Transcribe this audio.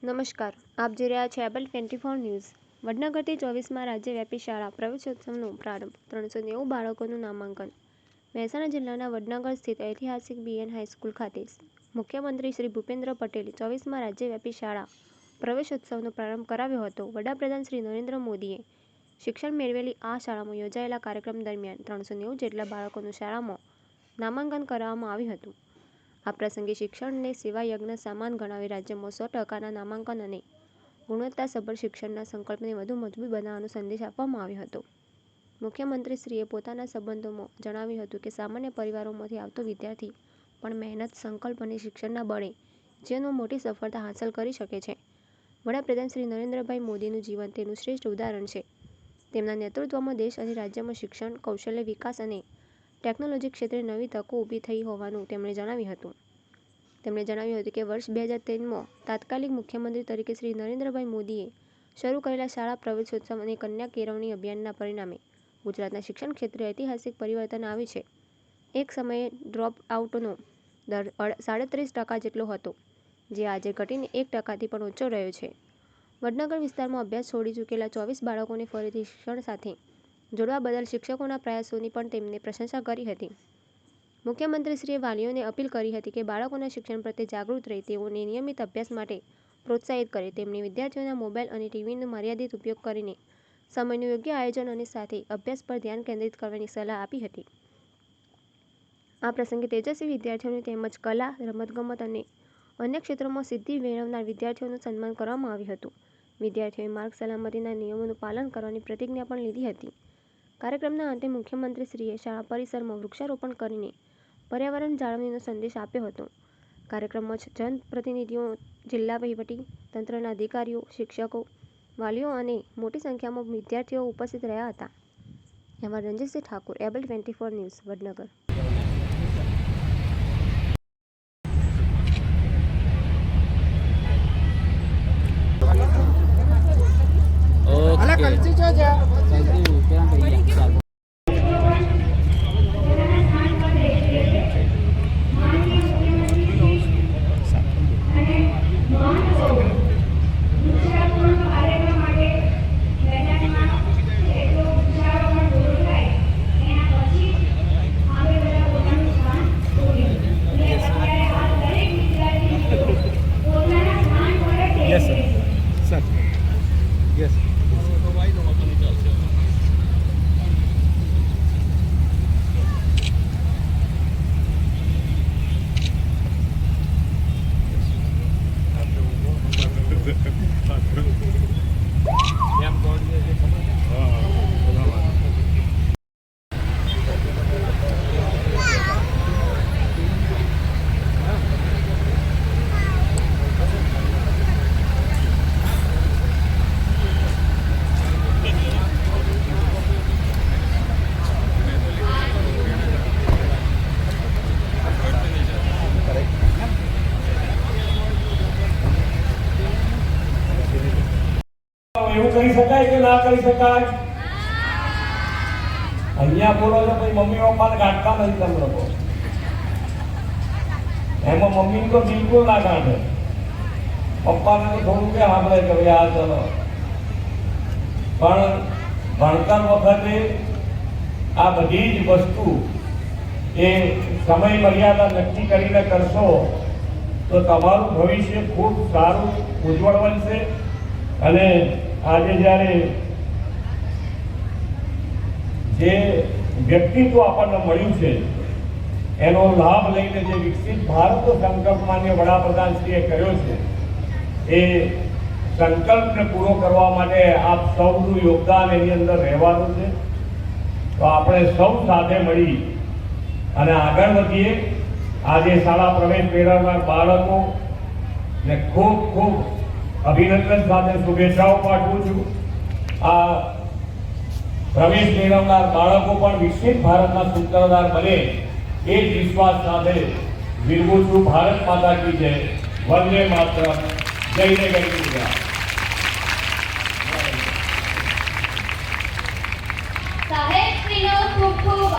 નમસ્કાર, આપ જોઈ રહ્યા છો એબલ 24 ન્યૂઝ। વડનગરથી 24માં રાજ્યવ્યાપી શાળા પ્રવેશોત્સવનો પ્રારંભ, 390 બાળકોનું નામાંકન। મહેસાણા જિલ્લાના વડનગર સ્થિત ઐતિહાસિક BN હાઈસ્કૂલ ખાતે મુખ્યમંત્રી શ્રી ભૂપેન્દ્ર પટેલે 24માં રાજ્યવ્યાપી શાળા પ્રવેશોત્સવનો પ્રારંભ કરાવ્યો હતો। વડાપ્રધાન શ્રી નરેન્દ્ર મોદીએ શિક્ષણ મેળવેલી આ શાળામાં યોજાયેલા કાર્યક્રમ દરમિયાન 390 જેટલા બાળકોનું શાળામાં નામાંકન કરાવવામાં આવ્યું હતું। આ પ્રસંગે શિક્ષણને સેવા યજ્ઞ સમાન ગણાવી રાજ્યમાં 100% નામાંકન અને ગુણવત્તાસભર શિક્ષણના સંકલ્પને વધુ મજબૂત બનાવવાનો સંદેશ આપવામાં આવ્યો હતો। મુખ્યમંત્રીશ્રીએ પોતાના સંબોધનમાં જણાવ્યું હતું કે સામાન્ય પરિવારોમાંથી આવતો વિદ્યાર્થી પણ મહેનત, સંકલ્પ અને શિક્ષણના બળે જીવનમાં મોટી સફળતા હાંસલ કરી શકે છે। વડાપ્રધાન શ્રી નરેન્દ્રભાઈ મોદીનું જીવન તેનું શ્રેષ્ઠ ઉદાહરણ છે। તેમના નેતૃત્વમાં દેશ અને રાજ્યમાં શિક્ષણ, કૌશલ્ય વિકાસ અને ટેકનોલોજી ક્ષેત્રે નવી તકો ઊભી થઈ હોવાનું તેમણે જણાવ્યું હતું। તેમણે જણાવ્યું હતું કે વર્ષ 2013માં તાત્કાલિક મુખ્યમંત્રી તરીકે શ્રી નરેન્દ્રભાઈ મોદીએ શરૂ કરેલા શાળા પ્રવેશોત્સવ અને કન્યા કેળવણી અભિયાનના પરિણામે ગુજરાતના શિક્ષણ ક્ષેત્રે ઐતિહાસિક પરિવર્તન આવ્યું છે। એક સમયે ડ્રોપ આઉટનો દર 37% જેટલો હતો, જે આજે ઘટીને 1%થી પણ ઓછો રહ્યો છે। વડનગર વિસ્તારમાં અભ્યાસ છોડી ચૂકેલા 24 બાળકોને ફરીથી શિક્ષણ સાથે જોડવા બદલ શિક્ષકોના પ્રયાસોની પણ તેમણે પ્રશંસા કરી હતી। મુખ્યમંત્રીશ્રીએ વાલીઓને અપીલ કરી હતી કે બાળકોના શિક્ષણ પ્રત્યે જાગૃત રહી તેઓને નિયમિત અભ્યાસ માટે પ્રોત્સાહિત કરે। તેમણે વિદ્યાર્થીઓના મોબાઈલ અને ટીવીનો મર્યાદિત ઉપયોગ કરીને સમયનું યોગ્ય આયોજન અને સાથે અભ્યાસ પર ધ્યાન કેન્દ્રિત કરવાની સલાહ આપી હતી। આ પ્રસંગે તેજસ્વી વિદ્યાર્થીઓને તેમજ કલા, રમતગમત અને અન્ય ક્ષેત્રોમાં સિદ્ધિ મેળવનાર વિદ્યાર્થીઓનું સન્માન કરવામાં આવ્યું હતું। વિદ્યાર્થીઓએ માર્ગ સલામતીના નિયમોનું પાલન કરવાની પ્રતિજ્ઞા પણ લીધી હતી। કાર્યક્રમના અંતે મુખ્યમંત્રીશ્રીએ શાળા પરિસરમાં વૃક્ષારોપણ કરીને પર્યાવરણ જાળવણીનો સંદેશ આપ્યો હતો। કાર્યક્રમમાં જનપ્રતિનિધિઓ, જિલ્લા વહીવટી તંત્રના અધિકારીઓ, શિક્ષકો, વાલીઓ અને મોટી સંખ્યામાં વિદ્યાર્થીઓ ઉપસ્થિત રહ્યા હતા। અહેવાલ Ranjitsinh Thakur, able 24 news, Vadnagar. Yes, sir. Sir. Yes. એવું કરી શકાય કે ના કરી શકાય? અહીંયા બોલો તો પછી મમ્મી પપ્પાને કાઢતા નથી તમે લોકો, એમાં મમ્મી તો બિલકુલ ના કાઢે, પપ્પાને તો થોડું કે સાંભળે કે ભાઈ આ ચલો, પણ ભણતર વખતે આ બધી જ વસ્તુ એ સમય મર્યાદા નક્કી કરીને કરશો તો તમારું ભવિષ્ય ખૂબ સારું ઉજ્જવળ બનશે। અને આજે જ્યારે જે વ્યક્તિત્વ આપણને મળ્યું છે એનો લાભ લઈને જે વિકસિત ભારતનો સંકલ્પ માન્ય વડાપ્રધાનશ્રીએ કર્યો છે એ સંકલ્પને પૂરો કરવા માટે આપ સૌનું યોગદાન એની અંદર રહેવાનું છે। તો આપણે સૌ સાથે મળી અને આગળ વધીએ। આજે શાળા પ્રવેશ મેળવનાર બાળકો ને ખૂબ ખૂબ અભિનંદન સાથે શુભેચ્છાઓ પાઠવું છું। આ પ્રવેશ મેળવનાર બાળકો પણ વિકસિત ભારતના સૂત્રધાર બને એ જ વિશ્વાસ સાથે વિરમું છું। ભારત માતા કી જય, વંદે માતરમ, જય જય ગણેશ।